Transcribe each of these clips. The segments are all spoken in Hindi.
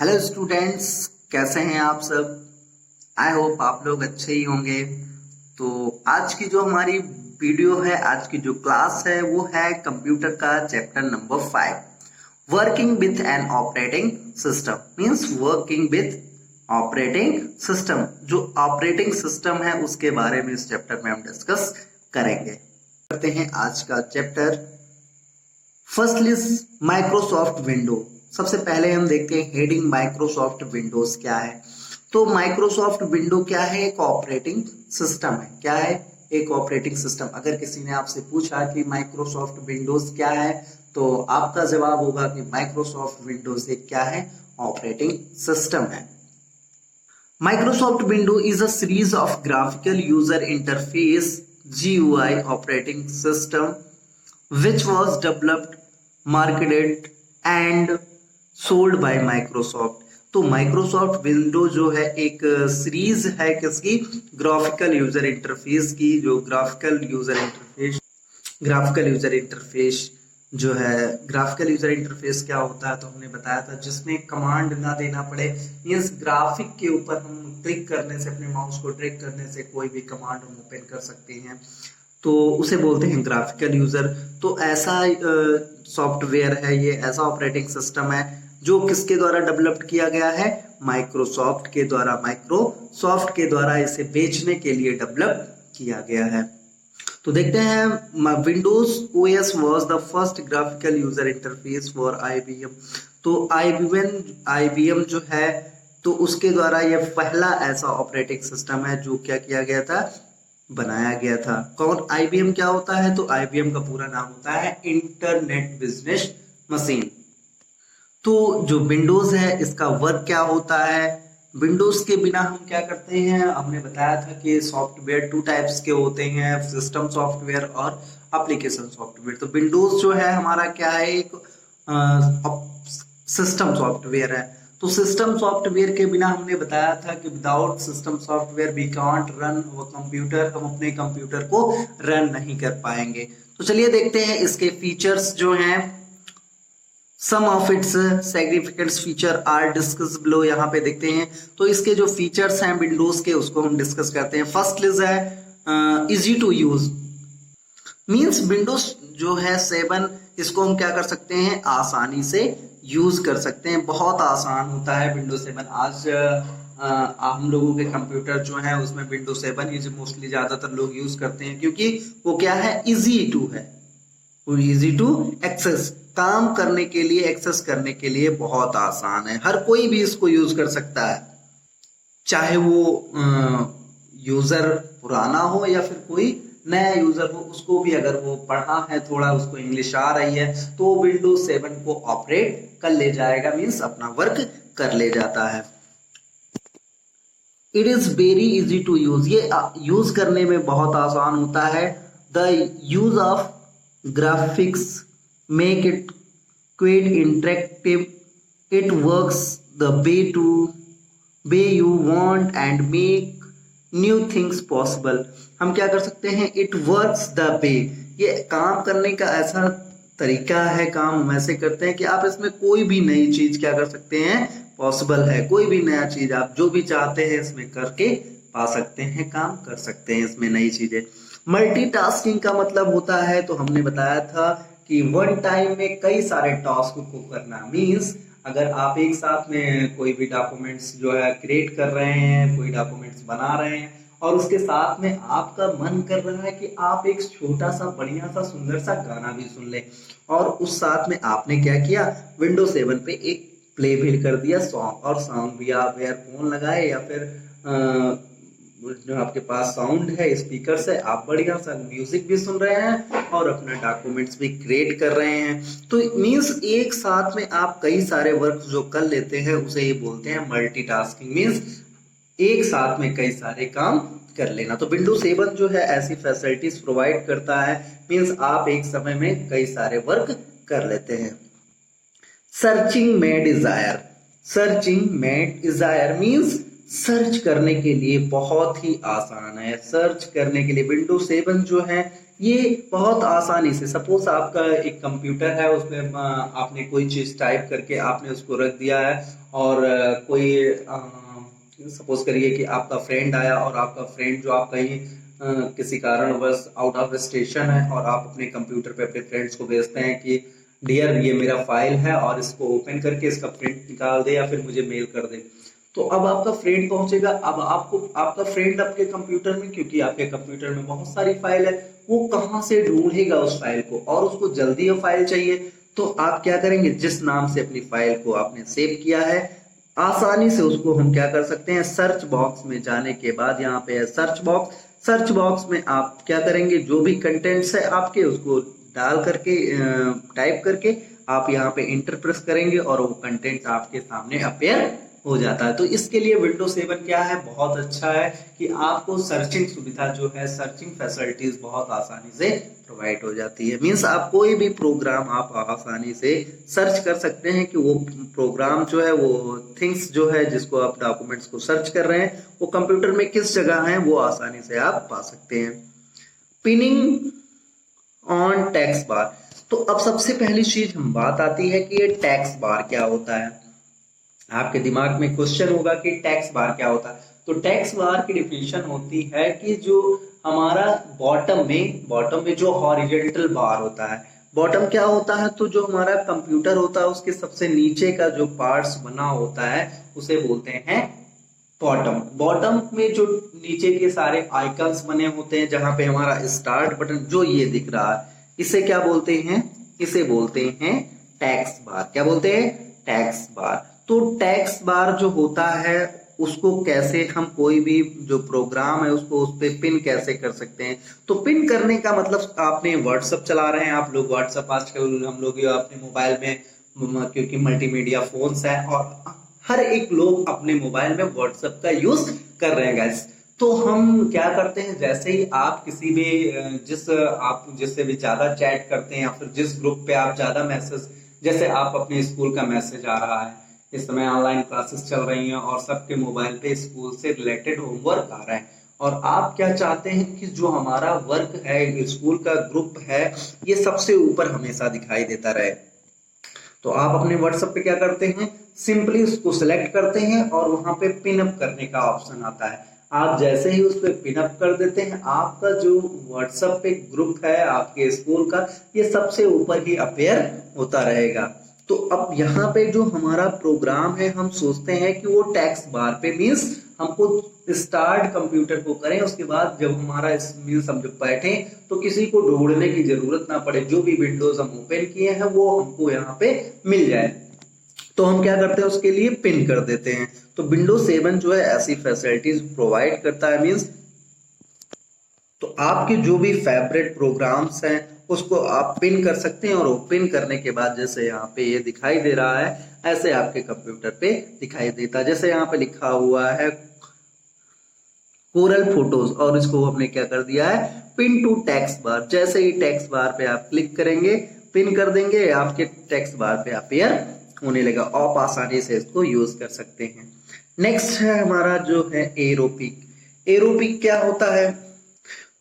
हेलो स्टूडेंट्स, कैसे हैं आप सब। आई होप आप लोग अच्छे ही होंगे। तो आज की जो हमारी वीडियो है, आज की जो क्लास है वो है कंप्यूटर का chapter number 5, working with an operating system. Means working with operating system. जो ऑपरेटिंग सिस्टम है उसके बारे में इस चैप्टर में हम डिस्कस करेंगे। करते हैं आज का chapter. First list Microsoft window. सबसे पहले हम देखते हैं हेडिंग माइक्रोसॉफ्ट विंडोज क्या है। तो माइक्रोसॉफ्ट विंडो क्या है? एक ऑपरेटिंग सिस्टम है। क्या है? एक ऑपरेटिंग सिस्टम। अगर किसी ने आपसे पूछा कि माइक्रोसॉफ्ट विंडोज क्या है, तो आपका जवाब होगा कि माइक्रोसॉफ्ट विंडोज एक क्या है? ऑपरेटिंग सिस्टम है। Microsoft Windows is a series of graphical user interface GUI operating system which was developed, marketed and sold by Microsoft। तो Microsoft Windows जो है एक सीरीज है किसकी? ग्राफिकल यूजर इंटरफेस की। जो ग्राफिकल यूजर इंटरफेस जो है, ग्राफिकल यूजर इंटरफेस क्या होता है तो हमने बताया था, जिसमें कमांड ना देना पड़े। मींस ग्राफिक के ऊपर हम क्लिक करने से, अपने माउस को ड्रैग करने से कोई भी कमांड हम ओपन कर सकते हैं, तो उसे बोलते हैं ग्राफिकल यूजर। तो ऐसा सॉफ्टवेयर है ये, ऐसा ऑपरेटिंग सिस्टम है जो किसके द्वारा डेवलप्ड किया गया है? माइक्रोसॉफ्ट के द्वारा। माइक्रोसॉफ्ट के द्वारा इसे बेचने के लिए डेवलप किया गया है। तो देखते हैं, Windows OS was the first graphical user interface for IBM. तो आईबीएम जो है, तो उसके द्वारा यह पहला ऐसा ऑपरेटिंग सिस्टम है जो क्या किया गया था? बनाया गया था। कौन? आईबीएम क्या होता है? तो आईबीएम का पूरा नाम होता है इंटरनेट बिजनेस मशीन। तो जो विंडोज है इसका वर्क क्या होता है? विंडोज के बिना हम क्या करते हैं? हमने बताया था कि सॉफ्टवेयर टू टाइप्स के होते हैं, सिस्टम सॉफ्टवेयर और एप्लीकेशन सॉफ्टवेयर। तो विंडोज जो है हमारा क्या है? एक सिस्टम सॉफ्टवेयर है। तो सिस्टम सॉफ्टवेयर के बिना हमने बताया था कि without system software we can't run our computer. हम अपने कंप्यूटर को रन नहीं कर पाएंगे। तो चलिए देखते हैं इसके फीचर्स जो हैं। Some of its significant feature are discuss below. यहाँ पे देखते हैं तो इसके जो फीचर्स हैं विंडोज के, उसको हम डिस्कस करते हैं। फर्स्ट लिस्ट है easy to use. Means Windows जो है 7, इसको हम क्या कर सकते हैं? आसानी से यूज कर सकते हैं। बहुत आसान होता है विंडोज 7। आज हम लोगों के कंप्यूटर जो है उसमें विंडोज 7 ही मोस्टली ज्यादातर लोग यूज करते हैं, क्योंकि वो क्या है? इजी टू है, वो इजी टू एक्सेस। काम करने के लिए, एक्सेस करने के लिए बहुत आसान है। हर कोई भी इसको यूज कर सकता है, चाहे वो यूजर पुराना हो या फिर कोई नया यूजर हो। उसको भी अगर वो पढ़ा है, थोड़ा उसको इंग्लिश आ रही है, तो विंडोज 7 को ऑपरेट कर ले जाएगा। मींस अपना वर्क कर ले जाता है। It is very easy to use. ये यूज करने में बहुत आसान होता है। The use of graphics make it quite interactive. It works the way you want and make new things possible. हम क्या कर सकते हैं? It works the way। ये काम करने का ऐसा तरीका है, काम हम ऐसे करते हैं कि आप इसमें कोई भी नई चीज क्या कर सकते हैं? पॉसिबल है। कोई भी नया चीज आप जो भी चाहते हैं इसमें करके पा सकते हैं, काम कर सकते हैं इसमें नई चीजें। मल्टीटास्किंग का मतलब होता है, तो हमने बताया था कि वन टाइम में कई सारे टास्क को करना। मींस अगर आप एक साथ में कोई भी डॉक्यूमेंट्स जो है क्रिएट कर रहे हैं, कोई डॉक्यूमेंट्स बना रहे हैं, और उसके साथ में आपका मन कर रहा है कि आप एक छोटा सा बढ़िया सा सुंदर सा गाना भी सुन ले, और उस साथ में आपने क्या किया? विंडोज 7 पे एक प्ले भी कर दिया सॉन्ग। और साउंड भी आप एयरफोन लगाए या फिर जो आपके पास साउंड है स्पीकर से, आप बढ़िया सा म्यूजिक भी सुन रहे हैं और अपना डॉक्यूमेंट्स भी क्रिएट कर रहे हैं। तो मींस एक साथ में आप कई सारे वर्क जो कर लेते हैं उसे ये बोलते हैं मल्टीटास्किंग। मींस एक साथ में कई सारे काम कर लेना। तो विंडोज 7 जो है ऐसी फैसिलिटीज प्रोवाइड करता है। मींस आप एक समय में कई सारे वर्क कर लेते हैं। सर्चिंग में डिजायर। सर्चिंग में डिजायर मींस सर्च करने के लिए बहुत ही आसान है। सर्च करने के लिए विंडोज 7 जो है ये बहुत आसानी से, सपोज आपका एक कंप्यूटर है, उसमें आपने कोई चीज टाइप करके आपने उसको रख दिया है, और कोई सपोज करिए कि आपका फ्रेंड आया, और आपका फ्रेंड जो आप कहीं किसी कारणवश आउट ऑफ स्टेशन है, और आप अपने कंप्यूटर पे अपने फ्रेंड्स को भेजते हैं कि डियर ये मेरा फाइल है और इसको ओपन करके इसका प्रिंट निकाल दे या फिर मुझे मेल कर दे। तो अब आपका फ्रेंड पहुंचेगा, अब आपको आपका फ्रेंड आपके कंप्यूटर में, क्योंकि आपके कंप्यूटर में बहुत सारी फाइल है, वो कहाँ से ढूंढेगा उस फाइल को, और उसको जल्दी ये फाइल चाहिए। तो आप क्या करेंगे, जिस नाम से अपनी फाइल को आपने सेव किया है, आसानी से उसको हम क्या कर सकते हैं, सर्च बॉक्स में जाने के बाद यहाँ पे है सर्च बॉक्स। सर्च बॉक्स में आप क्या करेंगे, जो भी कंटेंट्स है आपके उसको डाल करके टाइप करके आप यहाँ पे इंटर प्रेस करेंगे और वो कंटेंट आपके सामने अपेयर हो जाता है। तो इसके लिए विंडोज 7 क्या है, बहुत अच्छा है कि आपको सर्चिंग सुविधा जो है, सर्चिंग फैसिलिटीज बहुत आसानी से प्रोवाइड हो जाती है। मींस आप कोई भी प्रोग्राम आप आसानी से सर्च कर सकते हैं कि वो प्रोग्राम जो है, वो थिंग्स जो है जिसको आप डॉक्यूमेंट्स को सर्च कर रहे हैं, वो कंप्यूटर में किस जगह है वो आसानी से आप पा सकते हैं। पिनिंग ऑन टेक्स्ट बार। तो अब सबसे पहली चीज हम बात आती है कि ये टेक्स्ट बार क्या होता है। आपके दिमाग में क्वेश्चन होगा कि टेक्स्ट बार क्या होता है। तो टेक्स्ट बार की डिफिनेशन होती है कि जो हमारा बॉटम में जो हॉरिजॉन्टल बार होता है। बॉटम क्या होता है, तो जो हमारा कंप्यूटर होता है उसके सबसे नीचे का जो पार्ट्स बना होता है उसे बोलते हैं बॉटम। बॉटम में जो नीचे के सारे आइकन्स बने होते हैं, जहां पे हमारा स्टार्ट बटन जो ये दिख रहा है, इसे क्या बोलते हैं, इसे बोलते हैं टेक्स्ट बार। क्या बोलते हैं, टेक्स्ट बार। तो टेक्स्ट बार जो होता है उसको कैसे हम कोई भी जो प्रोग्राम है उसको उस पर पिन कैसे कर सकते हैं। तो पिन करने का मतलब, आपने व्हाट्सएप चला रहे हैं आप लोग, व्हाट्सएप आजकल हम लोग अपने मोबाइल में, क्योंकि मल्टीमीडिया फोन्स है और हर एक लोग अपने मोबाइल में व्हाट्सएप का यूज कर रहे हैं गाइस। तो हम क्या करते हैं, जैसे ही आप किसी भी आप जिससे भी ज्यादा चैट करते हैं या फिर जिस ग्रुप पे आप ज्यादा मैसेज, जैसे आप अपने स्कूल का मैसेज आ रहा है, इस समय ऑनलाइन क्लासेस चल रही हैं और सबके मोबाइल पे स्कूल से रिलेटेड होमवर्क आ रहा है, और आप क्या चाहते हैं कि जो हमारा वर्क है, स्कूल का ग्रुप है, ये सबसे ऊपर हमेशा दिखाई देता रहे। तो आप अपने व्हाट्सएप पे क्या करते हैं, सिंपली उसको सिलेक्ट करते हैं और वहां पे पिन अप करने का ऑप्शन आता है। आप जैसे ही उस पर पिन अप कर देते हैं, आपका जो व्हाट्सएप पे ग्रुप है आपके स्कूल का, ये सबसे ऊपर ही अपेयर होता रहेगा। तो अब यहाँ पे जो हमारा प्रोग्राम है, हम सोचते हैं कि वो टेक्स्ट बार पे, मीन्स हमको स्टार्ट कंप्यूटर को करें, उसके बाद जब हमारा मीन्स हम जब बैठे तो किसी को ढूंढने की जरूरत ना पड़े, जो भी विंडोज हम ओपन किए हैं वो हमको यहाँ पे मिल जाए। तो हम क्या करते हैं, उसके लिए पिन कर देते हैं। तो विंडोज 7 जो है ऐसी फैसिलिटीज प्रोवाइड करता है। मीन्स तो आपके जो भी फेवरेट प्रोग्राम्स हैं उसको आप पिन कर सकते हैं, और वो पिन करने के बाद जैसे यहाँ पे ये दिखाई दे रहा है, ऐसे आपके कंप्यूटर पे दिखाई देता है। जैसे यहाँ पे लिखा हुआ है कोरल फोटोज, और इसको हमने क्या कर दिया है, पिन टू टेक्स्ट बार। जैसे ही टेक्स्ट बार पे आप क्लिक करेंगे, पिन कर देंगे, आपके टेक्स्ट बार पे अपेयर होने लगा। आप आसानी से इसको यूज कर सकते हैं। नेक्स्ट है हमारा जो है एरोपिक। एरोपिक क्या होता है,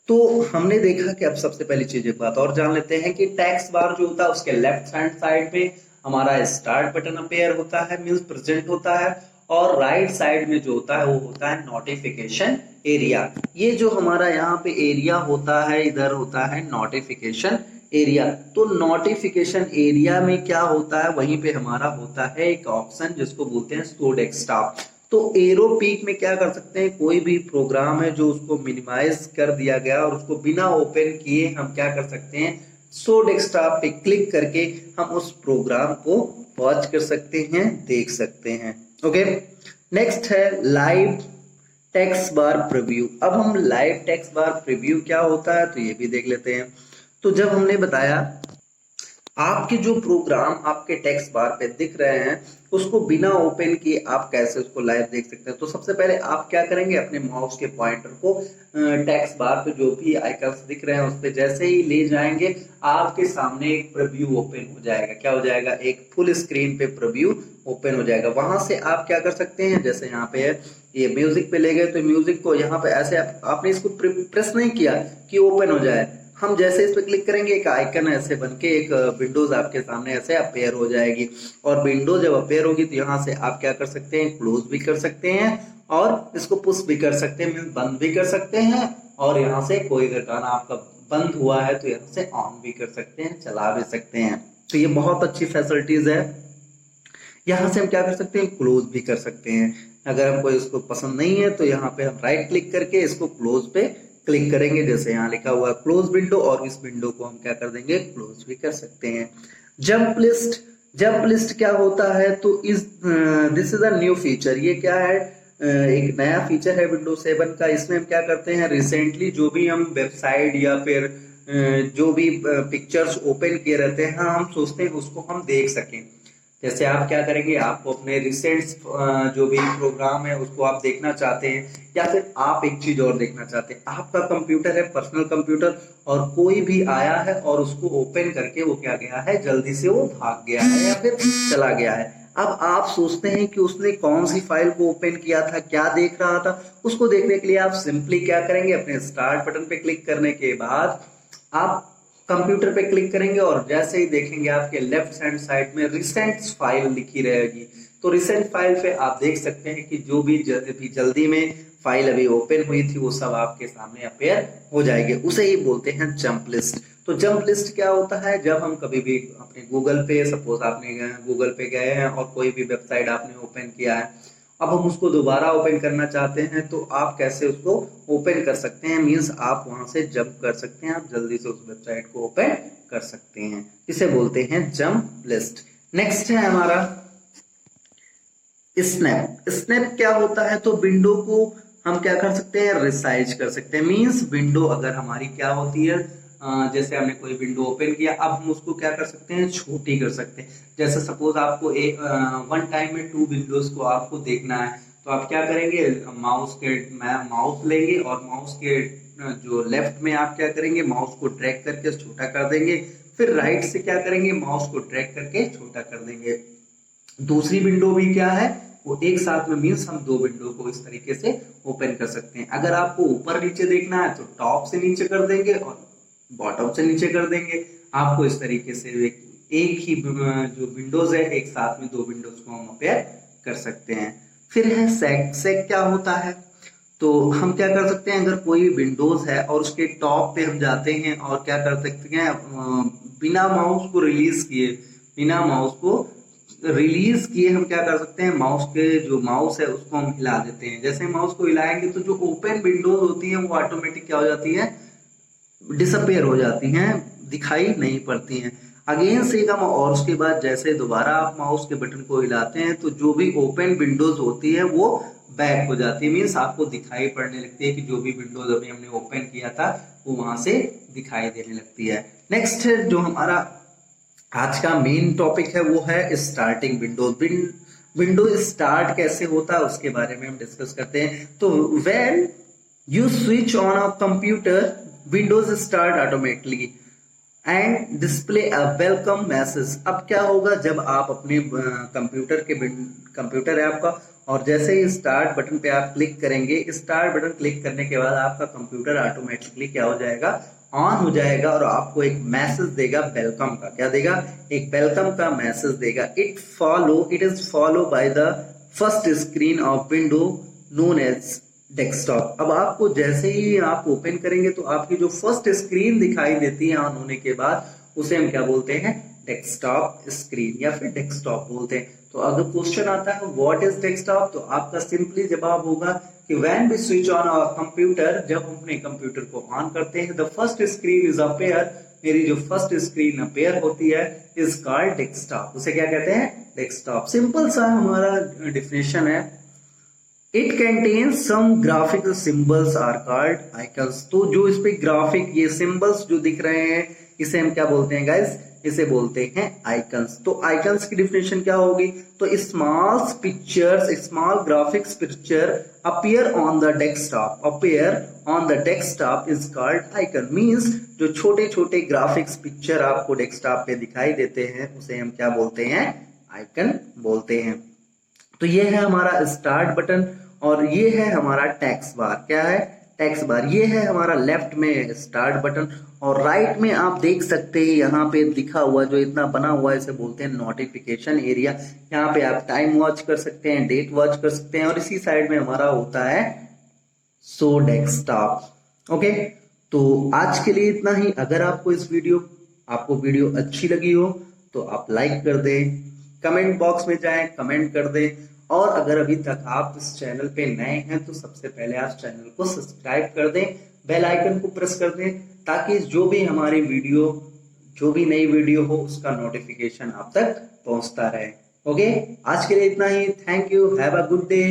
तो हमने देखा कि अब सबसे पहली चीज एक बात और जान लेते हैं कि टेक्स्ट बार जो होता है उसके लेफ्ट हैंड साइड पे हमारा स्टार्ट बटन अपेयर होता है, मींस प्रेजेंट होता है, और राइट साइड में जो होता है वो होता है नोटिफिकेशन एरिया। ये जो हमारा यहाँ पे एरिया होता है, इधर होता है नोटिफिकेशन एरिया। तो नोटिफिकेशन एरिया में क्या होता है, वहीं पे हमारा होता है एक ऑप्शन जिसको बोलते हैं शो डेस्कटॉप। तो एरोपीक में क्या कर सकते हैं, कोई भी प्रोग्राम है जो उसको मिनिमाइज कर दिया गया और उसको बिना ओपन किए हम क्या कर सकते हैं, शो डेस्कटॉप पे क्लिक करके हम उस प्रोग्राम को वॉच कर सकते हैं, देख सकते हैं। ओके, नेक्स्ट है लाइव टेक्स्ट बार प्रीव्यू। अब हम लाइव टेक्स्ट बार प्रीव्यू क्या होता है तो ये भी देख लेते हैं। तो जब हमने बताया आपके जो प्रोग्राम आपके टेक्स्ट बार पे दिख रहे हैं उसको बिना ओपन किए आप कैसे उसको लाइव देख सकते हैं। तो सबसे पहले आप क्या करेंगे, अपने माउस के पॉइंटर को टेक्स्ट बार पे जो भी आइकन्स दिख रहे हैं उस पे जैसे ही ले जाएंगे आपके सामने एक प्रीव्यू ओपन हो जाएगा। क्या हो जाएगा, एक फुल स्क्रीन पे प्रीव्यू ओपन हो जाएगा। वहां से आप क्या कर सकते हैं, जैसे यहाँ पे है ये म्यूजिक पे ले गए तो म्यूजिक को यहाँ पे ऐसे आपने इसको प्रेस नहीं किया कि ओपन हो जाए, हम जैसे इस पे क्लिक करेंगे एक आइकन ऐसे बनके एक विंडोज आपके सामने ऐसे अपेयर हो जाएगी। और विंडोज जब अपेयर होगी तो यहाँ से आप क्या कर सकते हैं, क्लोज भी कर सकते हैं और इसको पुश भी कर सकते हैं, बंद भी कर सकते हैं। और यहाँ से कोई अगर गाना आपका बंद हुआ है तो यहाँ से ऑन भी कर सकते हैं, चला भी सकते हैं। तो ये बहुत अच्छी फैसिलिटीज है। यहाँ से हम क्या कर सकते हैं, क्लोज भी कर सकते हैं। अगर हमको इसको पसंद नहीं है तो यहाँ पे हम राइट क्लिक करके इसको क्लोज पे क्लिक करेंगे, जैसे यहाँ लिखा हुआ है क्लोज विंडो, और इस विंडो को हम क्या कर देंगे, क्लोज भी कर सकते हैं। जंप लिस्ट, जंप लिस्ट क्या होता है, तो इस this is a new feature. ये क्या है, एक नया फीचर है विंडोज 7 का। इसमें हम क्या करते हैं, रिसेंटली जो भी हम वेबसाइट या फिर जो भी पिक्चर्स ओपन किए रहते हैं, हम सोचते हैं उसको हम देख सकें। जैसे आप क्या करेंगे, आपको अपने रिसेंट जो भी प्रोग्राम है उसको आप देखना चाहते हैं, या फिर आप एक चीज और देखना चाहते हैं। आपका कंप्यूटर है, पर्सनल कंप्यूटर, और कोई भी आया है और उसको ओपन करके वो क्या गया है, जल्दी से वो भाग गया है या फिर चला गया है। अब आप सोचते हैं कि उसने कौन सी फाइल को ओपन किया था, क्या देख रहा था, उसको देखने के लिए आप सिंपली क्या करेंगे, अपने स्टार्ट बटन पे क्लिक करने के बाद आप कंप्यूटर पे क्लिक करेंगे और जैसे ही देखेंगे आपके लेफ्ट हैंड साइड में रिसेंट फाइल लिखी रहेगी। तो रिसेंट फाइल पे आप देख सकते हैं कि जो भी जल्दी में फाइल अभी ओपन हुई थी वो सब आपके सामने अपेयर हो जाएगी। उसे ही बोलते हैं जंप लिस्ट। तो जंप लिस्ट क्या होता है, जब हम कभी भी अपने गूगल पे, सपोज आपने गूगल पे गए हैं और कोई भी वेबसाइट आपने ओपन किया है, अब हम उसको दोबारा ओपन करना चाहते हैं तो आप कैसे उसको ओपन कर सकते हैं, मींस आप वहां से जंप कर सकते हैं, आप जल्दी से उस वेबसाइट को ओपन कर सकते हैं। इसे बोलते हैं जंप लिस्ट। नेक्स्ट है हमारा स्नैप। स्नैप क्या होता है, तो विंडो को हम क्या कर सकते हैं, रिसाइज कर सकते हैं। मींस विंडो अगर हमारी क्या होती है, जैसे हमने कोई विंडो ओपन किया, अब हम उसको क्या कर सकते हैं, छोटी कर सकते हैं। जैसे सपोज आपको एक वन टाइम में 2 विंडोज को आपको देखना है, तो आप क्या करेंगे, माउस लेंगे और माउस के जो लेफ्ट में आप क्या करेंगे, माउस को ड्रैग करके छोटा कर देंगे, फिर राइट से क्या करेंगे, माउस को ड्रैग करके छोटा कर देंगे। दूसरी विंडो भी क्या है, वो एक साथ में, मीन्स हम 2 विंडो को इस तरीके से ओपन कर सकते हैं। अगर आपको ऊपर नीचे देखना है तो टॉप से नीचे कर देंगे और बॉटम से नीचे कर देंगे। आपको इस तरीके से एक ही जो विंडोज है, एक साथ में 2 विंडोज को हम अपेयर कर सकते हैं। फिर है सेक। सेक क्या होता है, तो हम क्या कर सकते हैं, अगर कोई विंडोज है और उसके टॉप पे हम जाते हैं और क्या कर सकते हैं, बिना माउस को रिलीज किए हम क्या कर सकते हैं, माउस के जो माउस है उसको हम हिला देते हैं। जैसे माउस को हिलाएंगे तो जो ओपन विंडोज होती है वो ऑटोमेटिक क्या हो जाती है, डिसअपेयर हो जाती हैं, दिखाई नहीं पड़ती हैं। अगेन से हम, और उसके बाद जैसे दोबारा आप माउस के बटन को हिलाते हैं तो जो भी ओपन विंडोज होती है वो बैक हो जाती है, मीन्स आपको दिखाई पड़ने लगती है कि जो भी विंडोज अभी हमने ओपन किया था वो वहां से दिखाई देने लगती है। नेक्स्ट जो हमारा आज का मेन टॉपिक है वो है स्टार्टिंग विंडोज। विंडो स्टार्ट कैसे होता है उसके बारे में हम डिस्कस करते हैं। तो when you switch on a computer, Windows start automatically and display a welcome message. अब क्या होगा, जब आप अपने कंप्यूटर है आपका, और जैसे ही स्टार्ट बटन पे आप क्लिक करेंगे, स्टार्ट बटन क्लिक करने के बाद आपका कंप्यूटर ऑटोमेटिकली क्या हो जाएगा, ऑन हो जाएगा और आपको एक मैसेज देगा वेलकम का। क्या देगा, एक वेलकम का मैसेज देगा। It is follow by the first screen of window known as desktop. अब आपको जैसे ही आप ओपन करेंगे तो आपकी जो फर्स्ट स्क्रीन दिखाई देती है ऑन होने के बाद, उसे हम क्या बोलते हैं, डेस्कटॉप स्क्रीन या फिर डेस्कटॉप बोलते हैं। तो अगर क्वेश्चन आता है व्हाट इज डेस्कटॉप, तो आपका सिंपली जवाब होगा कि when we switch on our computer, जब हम अपने कंप्यूटर को ऑन करते हैं, the first screen is appear, मेरी जो फर्स्ट स्क्रीन अपेयर होती है इज कॉल्ड डेस्कटॉप। उसे क्या कहते हैं, डेस्कटॉप। सिंपल सा हमारा डिफिनेशन है। It contains some graphical symbols are called icons. तो जो इस पे ग्राफिक, ये सिंबल्स जो दिख रहे हैं, इसे हम क्या बोलते हैं गाइस, इसे बोलते हैं आइकन्स। तो आइकन्स की डिफिनेशन क्या होगी? तो small pictures, small graphics picture appear on the desktop is called icon. Means जो छोटे छोटे ग्राफिक्स पिक्चर आपको डेस्कटॉप पे दिखाई देते हैं उसे हम क्या बोलते हैं? आइकन बोलते हैं। तो ये है हमारा स्टार्ट बटन और ये है हमारा टेक्स्ट बार। क्या है? टेक्स्ट बार। ये है हमारा लेफ्ट में स्टार्ट बटन और राइट में आप देख सकते हैं यहाँ पे लिखा हुआ जो इतना बना हुआ है इसे बोलते हैं नोटिफिकेशन एरिया। यहाँ पे आप टाइम वॉच कर सकते हैं, डेट वॉच कर सकते हैं और इसी साइड में हमारा होता है शो डेस्कटॉप। ओके, तो आज के लिए इतना ही। अगर आपको वीडियो अच्छी लगी हो तो आप लाइक कर दें, कमेंट बॉक्स में जाएं, कमेंट कर दें और अगर अभी तक आप इस चैनल पे नए हैं तो सबसे पहले आप चैनल को सब्सक्राइब कर दें, बेल आइकन को प्रेस कर दें ताकि जो भी नई वीडियो हो उसका नोटिफिकेशन आप तक पहुंचता रहे। ओके, आज के लिए इतना ही। Thank you, have a good day.